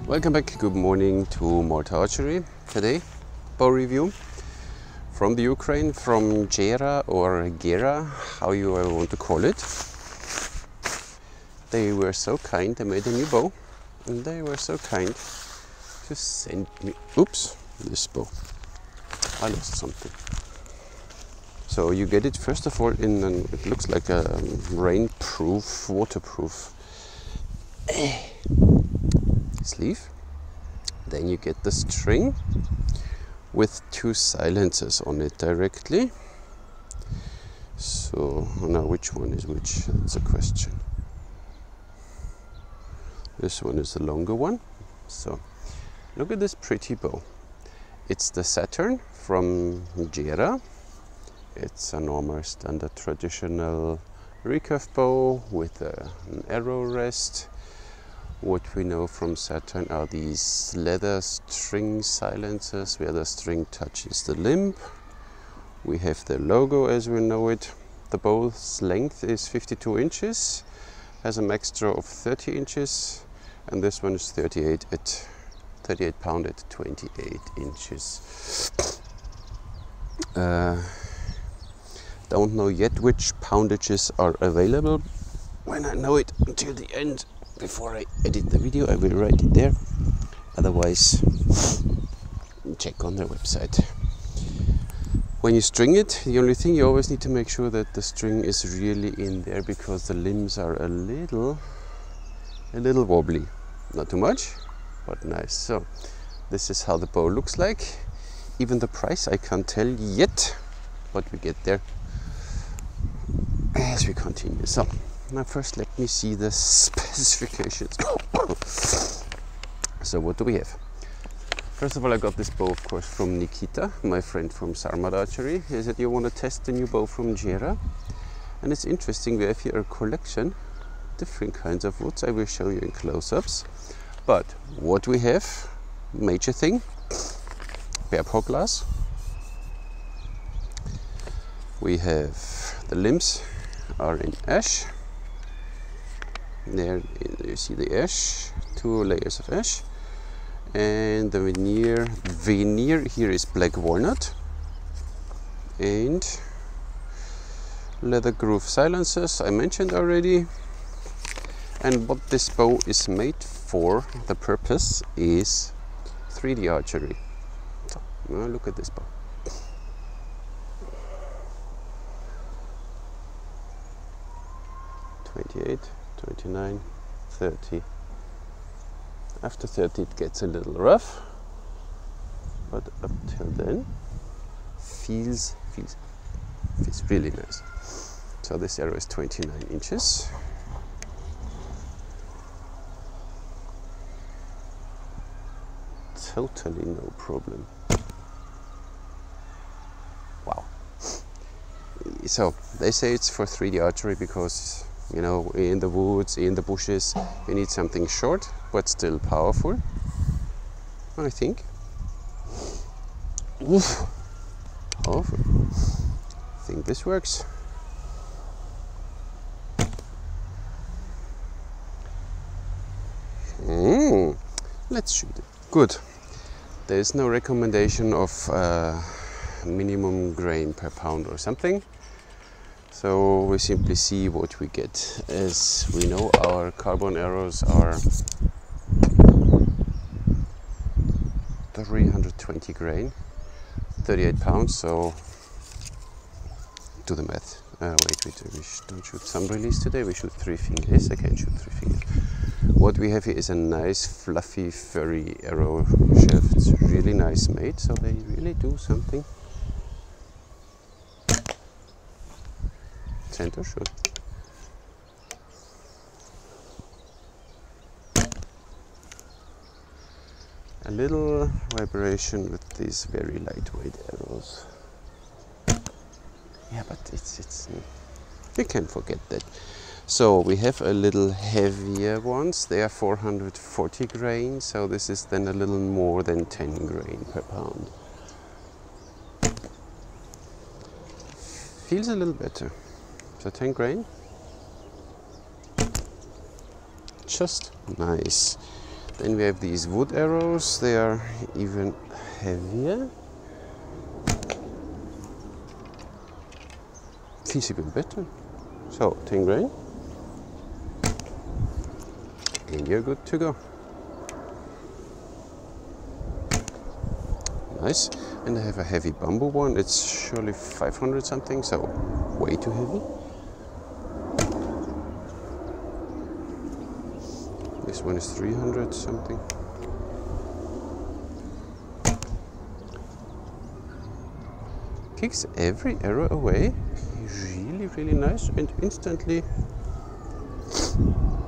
Welcome back, good morning to Malta Archery. Today, bow review from the Ukraine, from Gera or Gera, how you ever want to call it. They were so kind, they made a new bow, and they were so kind to send me, oops, this bow. I lost something. So you get it first of all in an, it looks like a rainproof, waterproof sleeve. Then you get the string with two silencers on it directly. So now which one is which? That's a question. This one is the longer one. So look at this pretty bow. It's the Saturn from Gera. It's a normal standard traditional recurve bow with an arrow rest. What we know from Saturn are these leather string silencers where the string touches the limb. We have the logo as we know it. The bow's length is 52 inches, has a max draw of 30 inches, and this one is 38 pound at 28 inches. Don't know yet which poundages are available. When I know it until the end, before I edit the video, I will write it there. Otherwise, check on their website. When you string it, the only thing you always need to make sure that the string is really in there, because the limbs are a little wobbly. Not too much, but nice. So this is how the bow looks like. Even the price I can't tell yet, but we get there as we continue. So now first let me see the specifications. So what do we have? First of all, I got this bow of course from Nikita, my friend from Sarmad Archery. He said you want to test the new bow from Gera, and it's interesting, we have here a collection, different kinds of woods. I will show you in close-ups. But what we have, major thing, bear paw glass. We have the limbs are in ash. There you see the ash, 2 layers of ash, and the veneer here is black walnut, and leather groove silencers I mentioned already. And what this bow is made for, the purpose is 3D archery. So now look at this bow. (28, 29, 30). After 30 it gets a little rough, but up till then feels really nice. So this arrow is 29 inches. Totally no problem. Wow. So they say it's for 3D archery because, you know, in the woods, in the bushes, you need something short but still powerful, I think. Oof. Powerful. I think this works. Let's shoot it. Good. There is no recommendation of minimum grain per pound or something. So we simply see what we get. As we know, our carbon arrows are 320 grain, 38 pounds, so do the math. Wait, we don't shoot thumb release today, we shoot 3 fingers. I can shoot 3 fingers. What we have here is a nice fluffy furry arrow shaft. It's really nice made, so they really do something. Center shoot. A little vibration with these very lightweight arrows. Yeah, but it's you can forget that. So we have a little heavier ones. They are 440 grain, so this is then a little more than 10 grain per pound. Feels a little better. So 10 grain. Just nice. Then we have these wood arrows, they are even heavier. Feels even better. So 10 grain. And you're good to go. Nice. And I have a heavy bamboo one. It's surely 500 something, so way too heavy. This one is 300 something. Kicks every arrow away. Really, really nice, and instantly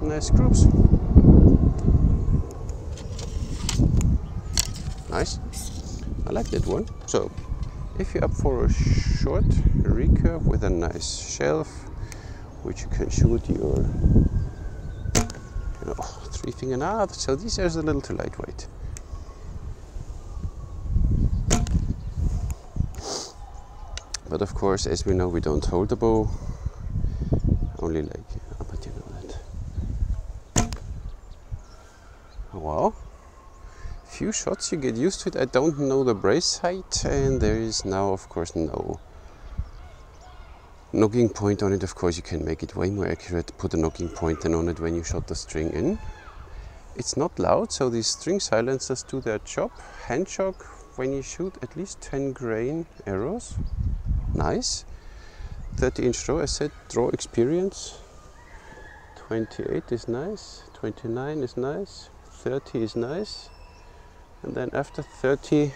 nice groups. Nice. I like that one. So, if you're up for a short recurve with a nice shelf, which you can shoot your 3.5, so these are a little too lightweight. But of course, as we know, we don't hold the bow, only like, but you know that. Wow. Few shots, you get used to it. I don't know the brace height, and there is now of course no knocking point on it. Of course you can make it way more accurate, put a knocking point on it when you shot the string in. It's not loud, so these string silencers do their job. Hand shock when you shoot at least 10 grain arrows. Nice. 30-inch draw, I said draw experience. 28 is nice, 29 is nice, 30 is nice. And then after 30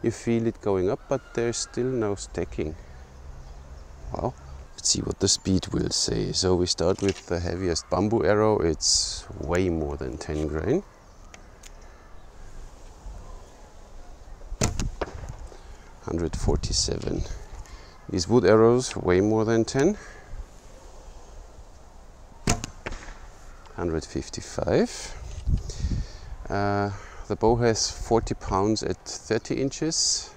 you feel it going up, but there's still no stacking. Wow. Let's see what the speed will say. So we start with the heaviest bamboo arrow. It's way more than 10 grain. $147. These wood arrows way more than 10. $155. The bow has 40 pounds at 30 inches,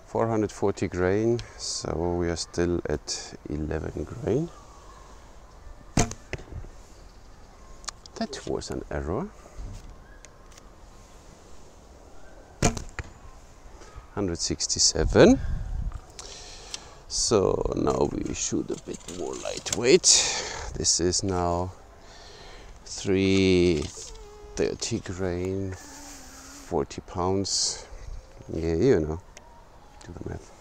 440 grain, so we are still at 11 grain. That was an error. 167. So now we shoot a bit more lightweight. This is now 330 grain, 40 pounds. Yeah, you know, do the math.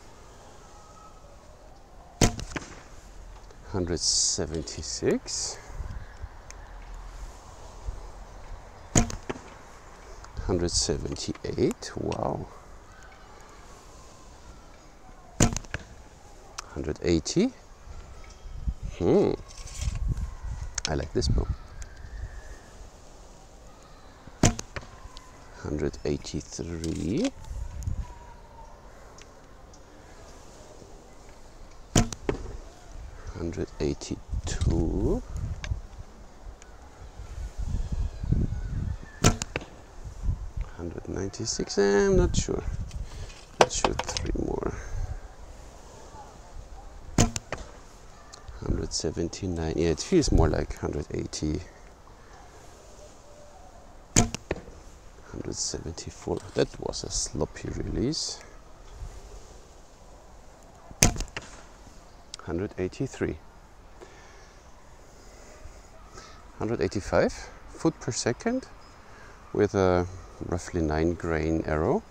176. 178. Wow. 180. I like this bow. 183. 182. 196. I'm not sure. Let's shoot 3 more. 179. Yeah, it feels more like 180. 174. That was a sloppy release. 183. 185 foot per second with a roughly 9 grain arrow.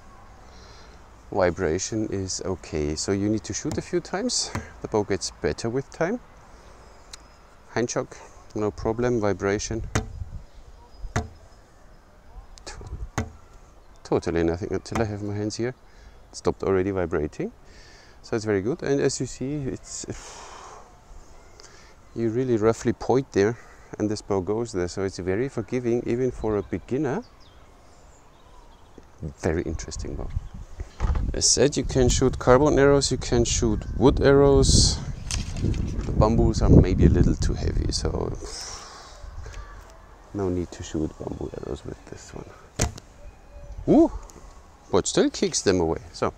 Vibration is okay, so you need to shoot a few times. The bow gets better with time. Hand shock, no problem. Vibration, totally nothing until I have my hands here. It stopped already vibrating, so it's very good. And as you see, it's you really roughly point there, and this bow goes there. So it's very forgiving, even for a beginner. Very interesting bow. As said, you can shoot carbon arrows, you can shoot wood arrows. The bamboos are maybe a little too heavy, so no need to shoot bamboo arrows with this one. Ooh, but still kicks them away. So,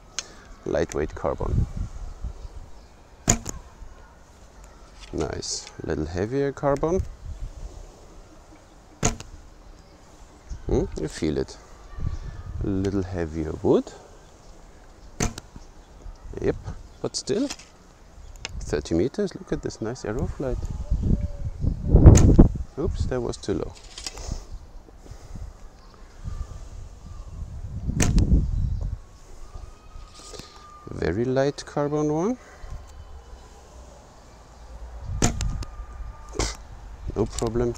lightweight carbon. Nice. A little heavier carbon. You feel it. A little heavier wood. Yep, but still 30 meters. Look at this nice arrow flight. Oops, that was too low. Very light carbon one. No problem.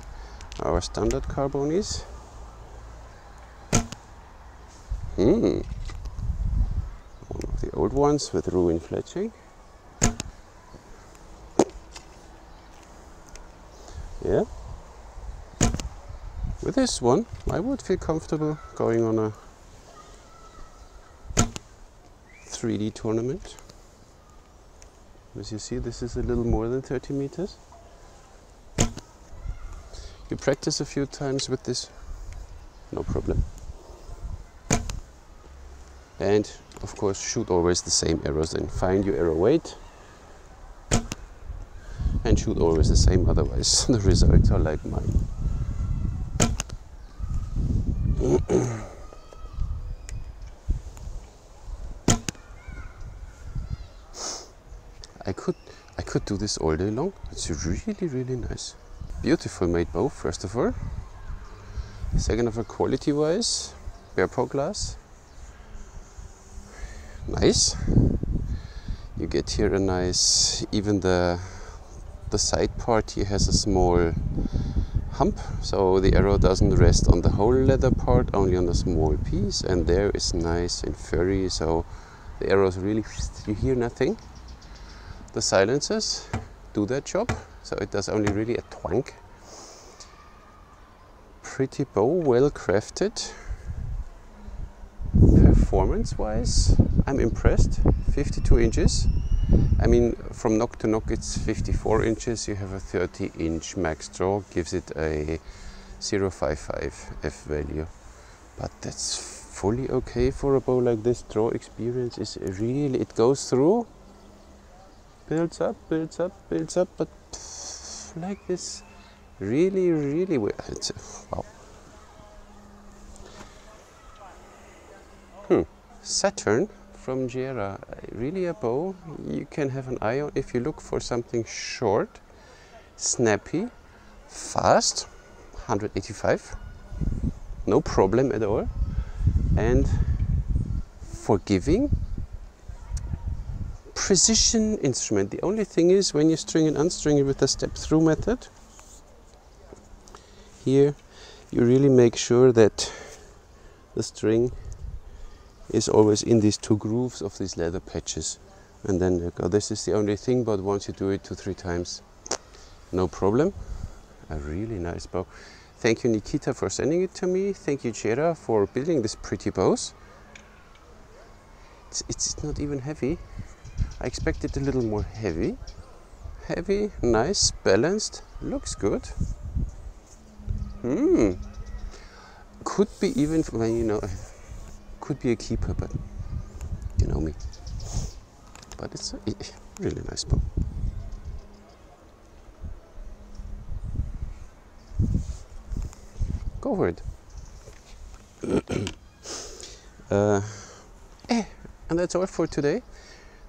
Our standard carbon is. One of the old ones with ruin fletching. Yeah. With this one, I would feel comfortable going on a 3D tournament. As you see, this is a little more than 30 meters. You practice a few times with this, no problem. And of course, shoot always the same arrows and find your arrow weight and shoot always the same, otherwise the results are like mine. I could do this all day long. It's really nice. Beautiful made bow, first of all. Second of all, quality wise, bare paw glass. Nice. You get here a nice, even the side part here has a small hump, so the arrow doesn't rest on the whole leather part, only on a small piece, and there is nice and furry, so the arrows really, you hear nothing. The silencers do that job, so it does only really a twang. Pretty bow, well crafted. Performance wise, I'm impressed. 52 inches. I mean, from knock to knock it's 54 inches. You have a 30-inch max draw, gives it a 0.55 F value. But that's fully okay for a bow like this. Draw experience is really, it goes through, builds up, but like this, really well. It's, wow. Saturn from Gera, really a bow you can have an eye on if you look for something short, snappy, fast, 185, no problem at all, and forgiving. Precision instrument. The only thing is when you string and unstring it with the step through method, here you really make sure that the string is always in these two grooves of these leather patches, and then you go. This is the only thing, but once you do it 2-3 times, no problem. A really nice bow. Thank you, Nikita, for sending it to me. Thank you, Gera, for building these pretty bows. It's not even heavy. I expected a little more heavy. Heavy, nice, balanced, looks good. Could be even, well, you know, could be a keeper, but you know me. But it's a really nice bow. Go for it. And that's all for today.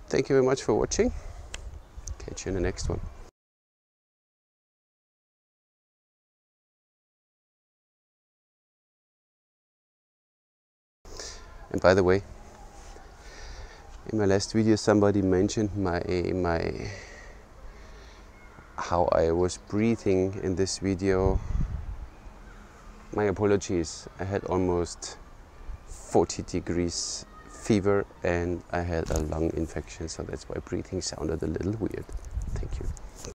Thank you very much for watching. Catch you in the next one. And by the way, in my last video somebody mentioned how I was breathing in this video. My apologies. I had almost 40 degrees fever and I had a lung infection, so that's why breathing sounded a little weird. Thank you.